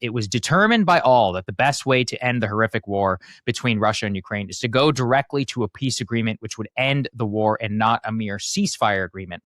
It was determined by all that the best way to end the horrific war between Russia and Ukraine is to go directly to a peace agreement which would end the war and not a mere ceasefire agreement,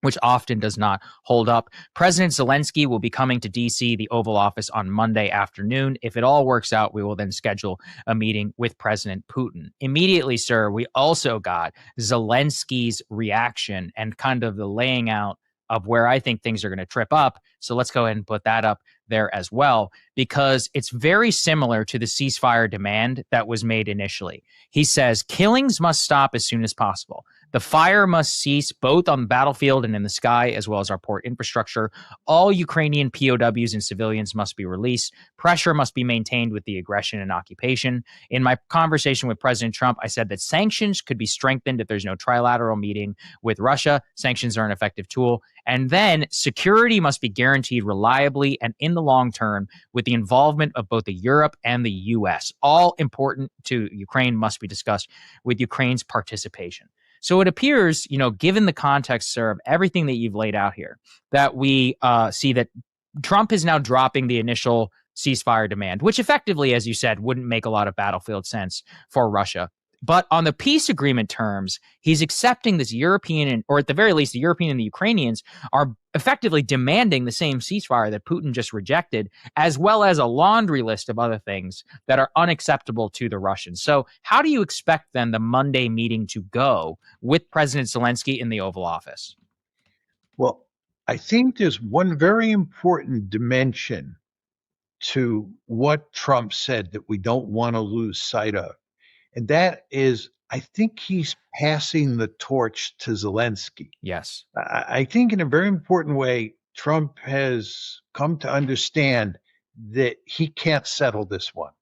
which often does not hold up. President Zelensky will be coming to D.C., the Oval Office, on Monday afternoon. If it all works out, we will then schedule a meeting with President Putin. Immediately, sir, we also got Zelensky's reaction and kind of the laying out of where I think things are going to trip up. So let's go ahead and put that up there as well, because it's very similar to the ceasefire demand that was made initially. He says killings must stop as soon as possible. The fire must cease both on the battlefield and in the sky, as well as our port infrastructure. All Ukrainian POWs and civilians must be released. Pressure must be maintained with the aggression and occupation. In my conversation with President Trump, I said that sanctions could be strengthened if there's no trilateral meeting with Russia. Sanctions are an effective tool. And then security must be guaranteed reliably and in the long term with the involvement of both the Europe and the U.S. All important to Ukraine must be discussed with Ukraine's participation. So it appears, given the context, sir, of everything that you've laid out here, that we see that Trump is now dropping the initial ceasefire demand, which effectively, as you said, wouldn't make a lot of battlefield sense for Russia. But on the peace agreement terms, he's accepting this European, or at the very least, the European and the Ukrainians are effectively demanding the same ceasefire that Putin just rejected, as well as a laundry list of other things that are unacceptable to the Russians. So how do you expect then the Monday meeting to go with President Zelensky in the Oval Office? Well, I think there's one very important dimension to what Trump said that we don't want to lose sight of. And that is, I think he's passing the torch to Zelensky. Yes. I think in a very important way, Trump has come to understand that he can't settle this one,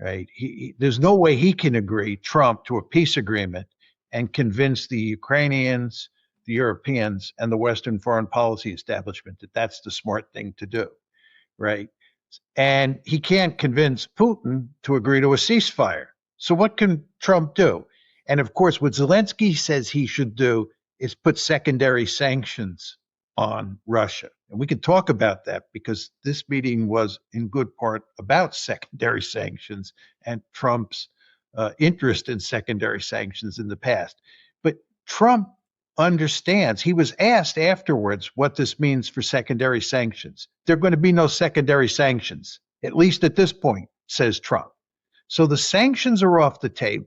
right? There's no way he can agree, Trump, to a peace agreement and convince the Ukrainians, the Europeans, and the Western foreign policy establishment that that's the smart thing to do, right? And he can't convince Putin to agree to a ceasefire. So what can Trump do? And of course, what Zelensky says he should do is put secondary sanctions on Russia. And we can talk about that because this meeting was in good part about secondary sanctions and Trump's interest in secondary sanctions in the past. But Trump understands. He was asked afterwards what this means for secondary sanctions. There are going to be no secondary sanctions, at least at this point, says Trump. So the sanctions are off the table.